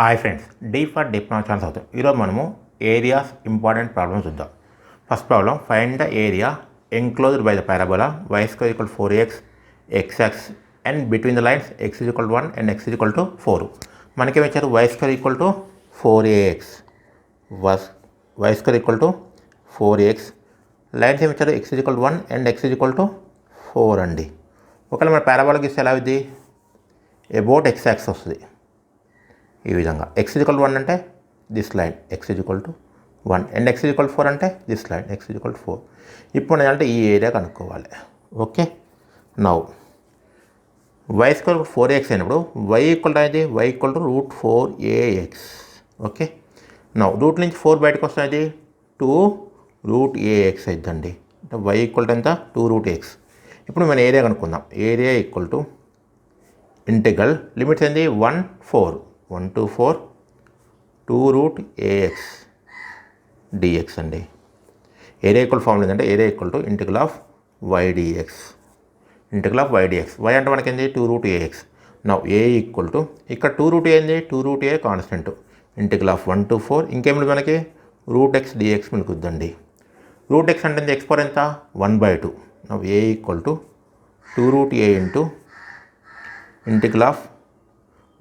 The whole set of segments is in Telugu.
Hi friends, D for diploma ఛాన్స్ అవుతాం. ఈరోజు మనము ఏరియాస్ ఇంపార్టెంట్ ప్రాబ్లమ్స్ చూద్దాం. First problem, find the area enclosed by the parabola y square equal 4x xx and between the lines x is equal 1 and x is equal 4. మనకేమి ఇచ్చారు? y square equal to 4ax, y square equal to 4ax. Lines ఏమి ఇచ్చారు? x is equal 1 and x is equal to 4 అండి. ఒకవేళ మన పారాబోలాకి ఇస్తే ఎలా అవుద్ది? అబౌట్ x యాక్సిస్ వస్తుంది ఈ విధంగా. x ఈజ్ ఈక్వల్ 1 అంటే this line x is equal to 1 and x is equal 4 అంటే this line x is equal to 4. ఇప్పుడు ఏంటంటే ఈ ఏరియా కనుక్కోవాలి. Okay, now y square 4ax అయినప్పుడు y ఈక్వల్ అనేది y equal to √4ax. Okay, now root నుంచి 4 బయటకు వస్తుంది, 2√ax అవుతుందండి. అంటే y ఈక్వల్ టు ఎంత? 2√x. ఇప్పుడు మన ఏరియా కనుక్కుందాం. Area equal to integral limits ఏంది? 1 to 4 2√ax dx అండి. ఏరియా ఈక్వల్ ఫార్ములా ఏంటంటే area equal to integral of y dx. Integral of y dx. y అంటే మనకి ఏంది? 2√ax. Now a equal to ఇక్కడ 2√a ఏంది? 2√a constant. Integral of 1 to 4 ఇంకేమిటి మనకి? √x dx మనకుద్దండి. √x అంటే x పవర్ ఎంత? 1/2. Now a equal to 2√a into integral of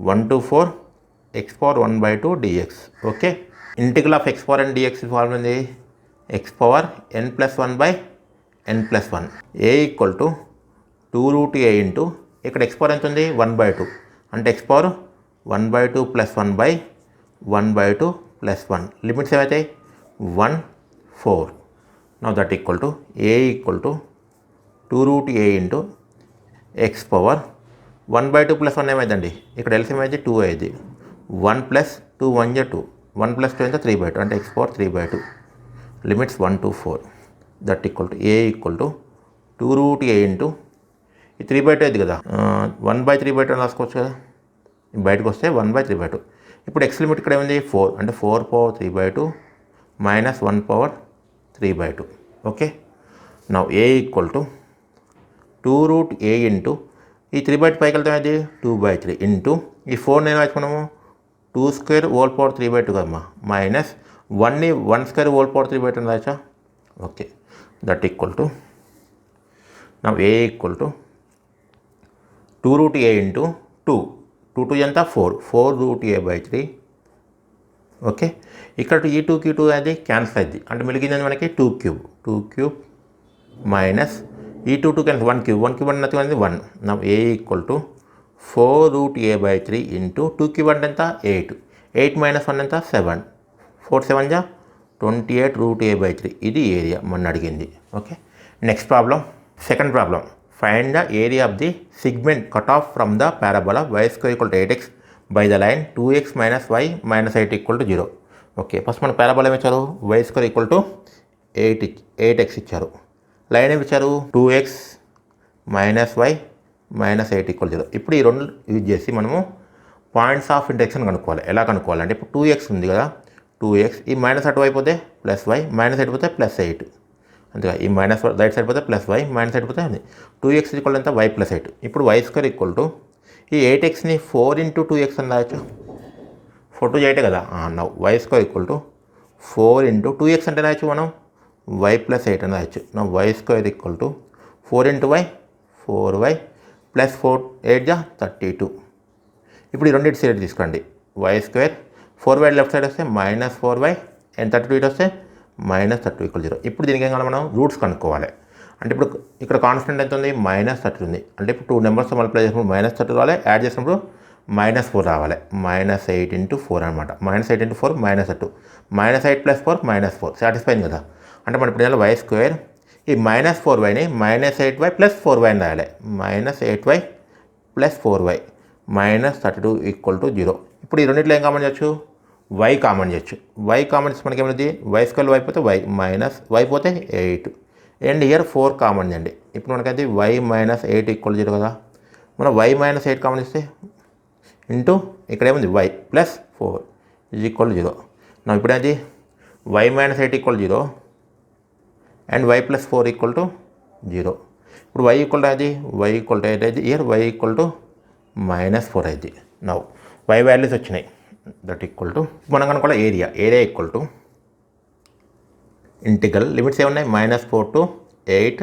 1 to 4 x power 1/2 dx. Okay, integral of x power n dx formula ఉంది x power n+1/n+1. a equal to 2√a into ఇక్కడ x పవర్ ఎంత ఉంది? 1/2 అంటే x పవర్ 1/2 + 1/1/2 + 1. లిమిట్స్ ఏమైతే 1 4. Now that equal to a equal to 2√a into x power 1/2 + 1 ఏమైందండి? ఇక్కడ ఎల్సిఎం అయితే 2 అయింది. 1 + 2 1 2 1 + 2 అయితే 3/2 అంటే x power 3/2. Limits 1 to 4. That equal to a equal to 2√a into ఈ 3/2 అయింది కదా, 1/3/2 రాసుకోవచ్చు కదా. బయటకు వస్తే 1/3/2. ఇప్పుడు x లిమిట్ ఇక్కడ ఏమైంది? 4 అంటే 4 power 3/2 minus 1 power 3/2. Okay, now a equal to 2√a into ఈ 3/2 పైకి వెళ్తాం అది 2/3 ఇంటూ ఈ 4 నేను రాసుకున్నాము 2² హోల్ పవర్ 3/2 కదమ్మా, మైనస్ 1ని 1² హోల్ పవర్ 3/2 అని Racha. Okay, that equal to నా a equal to 2√a into 2 2 ఎంత? 4 ఓకే, ఇక్కడ ఈ 2కి 2 అది క్యాన్సిల్ అయింది అంటే మిగిలింది మనకి 2³ మైనస్ ఈ 2 క్యాన్సిల్ 1³ అంటే నథింగ్ 1. నా a equal to 4√a/3 into 2³ అంటే ఎంత? 8 మైనస్ 1 ఎంత? 7. 4 7 జా 28√a/3. ఇది ఏరియా మన అడిగింది. Okay, next problem, second problem, find the area of the segment cut off from the parabola y square equal to 8x by the line 2x - y - 8 equal to 0. Okay, first మన పారాబోలా ఏమి ఇచ్చారు? y square equal to 8x ఇచ్చారు. లైన్ ఏమి ఇచ్చారు? 2x - y - 8 equal 0. ఇప్పుడు ఈ రెండు యూజ్ చేసి మనము పాయింట్స్ ఆఫ్ ఇంటర్సెక్షన్ కనుక్కోవాలి. ఎలా కనుక్కోవాలంటే ఇప్పుడు 2x ఉంది కదా, 2x ఈ మైనస్ అటు అయిపోతే +y మైనస్ అయిపోతే +8 అంతేగా. ఈ మైనస్ రైట్ సైడ్ పోతే +y మైనస్ అయిపోతే 2x ఈక్వల్ ఎంత? y + 8. ఇప్పుడు y స్క్వేర్ ఈక్వల్ టు ఈ 8xని 4 × 2x అని రాయొచ్చు. 4 2 8 కదా. Now y square equal to 4 × 2x అంటే రాయొచ్చు మనం y + 8 అని రాయొచ్చు. నా y square equal to 4 × y 4y + 4 8 జా 32. ఇప్పుడు ఈ రెండింటి సైడ్ తీసుకోండి. y square 4y left side వస్తే -4y అండ్ 32 ఇటు వస్తే -32 = 0. ఇప్పుడు దీనికి ఏం కావాలి? మనం రూట్స్ కనుక్కోవాలి. అంటే ఇప్పుడు ఇక్కడ కాన్స్టెంట్ ఎంత ఉంది? -30 ఉంది. అంటే ఇప్పుడు 2 నెంబర్స్ మల్టిప్లై చేసినప్పుడు -30 రావాలి, యాడ్ చేసినప్పుడు -4 రావాలి. -8 × 4 అనమాట. -8 × 4 -2 -8 + 4 -4 సాటిస్ఫై అయింది కదా. అంటే మనం ఇప్పుడు y స్క్వేర్ ఈ -4yని -8y + 4y అని రాయాలి. -8y + 4y -32 = 0. ఇప్పుడు ఈ రెండింటిలో ఏం కామన్ చేయొచ్చు? y కామన్ చేయొచ్చు. y కామన్ చేసి మనకి ఏమైంది? y స్క్వేర్ y పోతే y మైనస్ y పోతే 8 అండ్ ఇయర్ 4 కామన్ చేయండి. ఇప్పుడు మనకైతే y - 8 = 0 కదా. మనం y - 8 కామన్ చేస్తే ఇంటూ ఇక్కడ ఏముంది? y + 4 = 0. నా ఇప్పుడు అది y - 8 = 0 అండ్ y + 4 = 0. ఇప్పుడు y ఈక్వల్ టు అది y ఈక్వల్ టు 8 అయితే ఇయర్ y ఈక్వల్ టు -4 అయింది. నౌ y వాల్యూస్ వచ్చినాయి. దట్ ఈక్వల్ టు మనం కనుకోవాలి area equal to integral limits ఏమున్నాయి -4 to 8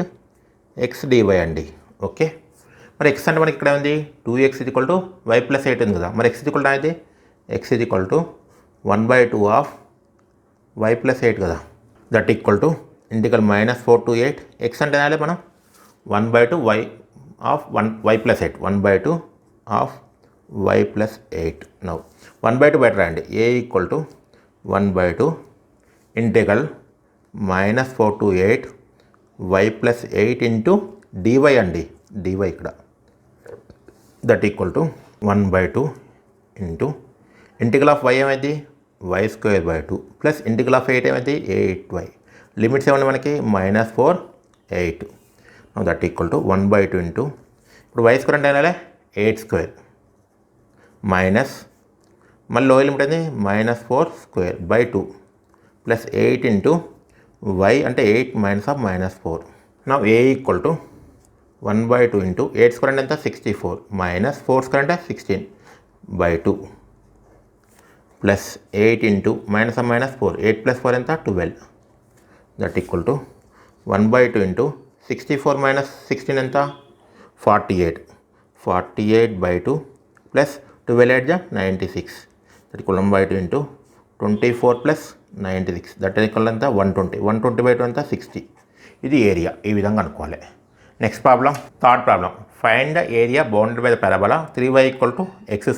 x dy అండి. ఓకే, మరి x అంటే మనకి ఇక్కడ ఉంది 2x = y + 8 ఉంది కదా. మరి x = అనేది x = 1/2 ఆఫ్ y + 8 కదా. That equal to integral -4 to 8 x అంటే నాలే మనం 1/2 y of y + 8 1/2 of y + 8. Now 1/2 బయట రాయండి. a = 1/2 integral -4 to 8 y + 8 into dy అండి. dy ఇక్కడ that equal to 1/2 into integral of y ఏమైంది y² ప్లస్ ఇంటిగ్రల్ ఆఫ్ 8 ఏమైంది 8y. లిమిట్స్ ఏమన్నా మనకి -4 8. దట్ ఈక్వల్ టు 1/2 ఇంటూ ఇప్పుడు y² అంటే అయినా 8² మైనస్ మళ్ళీ లోయర్ లిమిట్ అనేది -4² ప్లస్ 8 ఇంటూ y అంటే 8 - 4. నా a = 1/2 ఇంటూ 8² అంటే ఎంత 64 మైనస్ 4² అంటే 16/2 ప్లస్ 8 ఇంటూ -4 8 + 4 ఎంత 12. దట్ ఈక్వల్ టు 1/2 ఇంటూ 64 - 16 ఎంత 48/2 plus 12 8 96. That equal 1/2 into 24 plus 96 that equal ఎంత 120 120/2 ఎంత 60. ఇది ఏరియా. ఈ విధంగా అనుకోవాలి. Next problem, third problem. Find the area bounded by the parabola 3y = x²,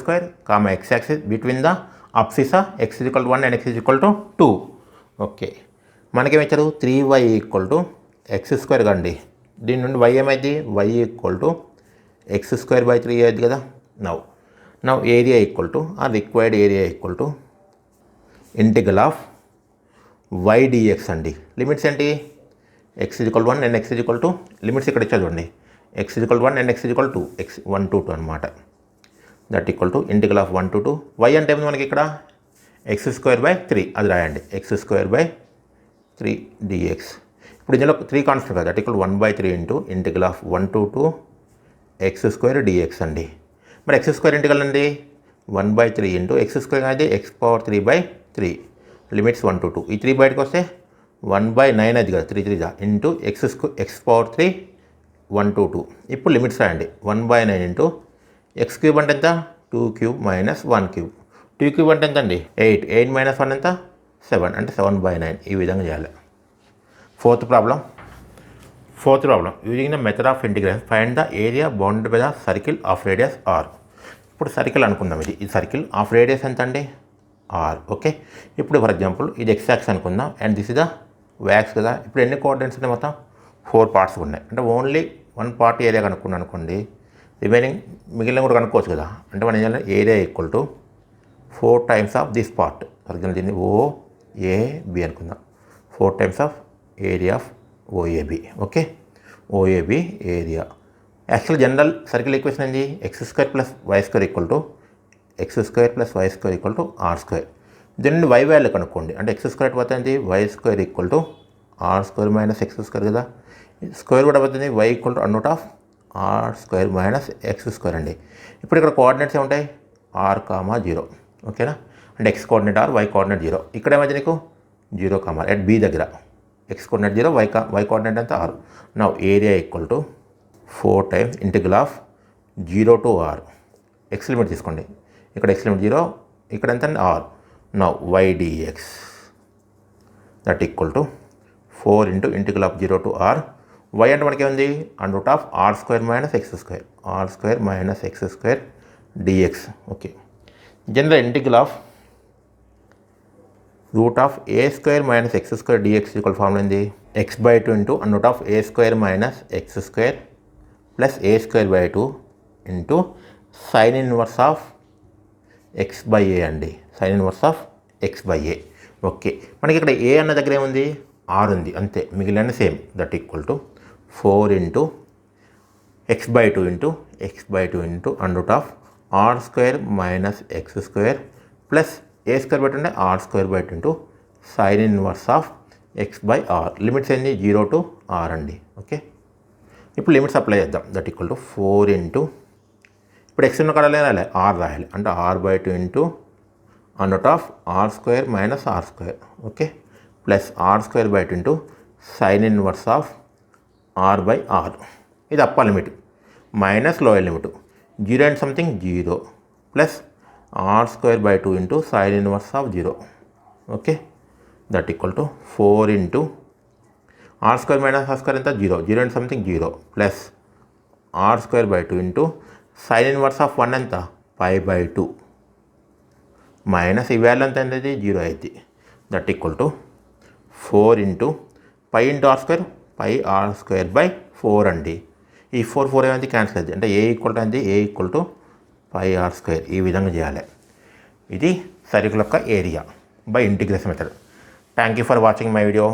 x axis between the abscissa x = 1 and x = 2. Okay, మనకేమి ఇచ్చారు 3y = x² కండి. దీని నుండి y ఏమైంది y = x²/3 అయింది కదా. నౌ ఏరియా ఈక్వల్ టు ఆ required area equal to integral of y dx అండి. లిమిట్స్ ఏంటి x = 1 and x = 2. లిమిట్స్ ఇక్కడ ఇచ్చా చూడండి x = 1 and x = 2 x 1 to 2 అనమాట. That equal to integral of 1 to 2 y అంటే ఏమిటి మనకి ఇక్కడ x²/3 అది రాయండి x²/3 dx. ఇప్పుడు ఇందులో 3 కాన్స్టెంట్ కదా. That equal 1/3 into integral of 1 to 2 x² dx అండి. మరి x² ఇంటిగ్రల్ అండి 1/3 ఇంటూ x² అనేది x⁻3/3 లిమిట్స్ 1 to 2. ఈ 3 బయటకు వస్తే 1/9 అది కదా 3 3 ఇంటూ x⁻3 1 to 2. ఇప్పుడు లిమిట్స్ రాయండి 1/9 ఇంటూ x³ అంటే ఎంత 2³ - 1³ 2³ అంటే ఎంత అండి 8 8 - 1 ఎంత 7 అంటే 7/9. ఈ విధంగా చేయాలి. Fourth problem using the method of integration find the area bounded by the circle of radius R. ఇప్పుడు సర్కిల్ అనుకుందాం. ఇది సర్కిల్ ఆఫ్ రేడియస్ ఎంత అండి ఆర్. ఓకే, ఇప్పుడు ఫర్ ఎగ్జాంపుల్ ఇది x యాక్సిస్ అనుకుందాం and this is the y axis కదా. ఇప్పుడు ఎన్ని కోఆర్డినేట్స్ ఉన్నాయి మొత్తం 4 పార్ట్స్ ఉన్నాయి. అంటే ఓన్లీ 1 పార్ట్ ఏరియా కనుక్కున్నాను అనుకోండి, రిమైనింగ్ మిగిలిన కూడా కనుక్కోవచ్చు కదా. అంటే మనం ఏం చేయాలి area equal to 4 times of this part. For example దీన్ని OAB అనుకుందాం 4 times of area of OAB. Okay, OAB area. Actual general circle equation ఏంటి x² + y² = x² + y² = r². దీన్ని y వాల్యూ కనుక్కోండి. అంటే x² పోతుంది y² = r² - x² కదా. స్క్వేర్ కూడా పోతుంది y = r² - x² అండి. ఇప్పుడు ఇక్కడ కోఆర్డినేట్స్ ఏముంటాయి r, 0. ఓకేనా, అంటే x coordinate r, y coordinate 0. ఇక్కడ ఏమైతే నీకు 0, at b దగ్గర x కోఆర్డినేట్ 0, y కోఆర్డినేట్ అంతా r. Now area equal to 4 times integral of 0 to r. x limit తీసుకోండి. ఇక్కడ x లిమిట్ 0, ఇక్కడ ఎంత r. Now y dx that equal to 4 into integral of 0 to r. y అంటే మనకి ఏముంది √r² - x², r² - x² dx. Okay, general integral of √a² - x² dx equal formula ఏంది x/2 into √a² - x² plus a²/2 into sine inverse of x/a అండి. Sign inverse of x/a. Okay, మనకి ఇక్కడ a అన్న దగ్గర ఏముంది r ఉంది అంతే, మిగిలిన same. That equal to 4 into x/2 into into √r² - x² plus a²/2 అంటే r²/2 into sine inverse of x/r. Limits ఏంది 0 to r అండి. ఓకే, ఇప్పుడు లిమిట్స్ అప్లై చేద్దాం. దట్ ఈక్వల్ టు 4 ఇంటూ ఇప్పుడు x ఉన్న కాడ రాయాలి r రాయాలి. అంటే r/2 into under root of R square minus R square, okay, plus R square by 2 into sine inverse of are by R. ఇది upper limit minus lower limit 0 and something 0 plus R square by 2 into sine inverse of 0, okay, that equal to 4 into R square minus R square ఎంత 0, 0 and something 0 plus R square by 2 into sine inverse of 1 ఎంత పై బై 2 మైనస్ ఈ వాల్యూ ఎంత అనేది 0 అయింది. That equal to 4 into pi into R square pi R square by 4 అండి. ఈ 4 ఏమైంది క్యాన్సిల్ అయింది, అంటే ఏ ఈక్వల్ టు అయింది A equal to pi R square. ఈ విధంగా చేయాలి. ఇది సర్కిల్ యొక్క area by integration method. Thank you for watching my video.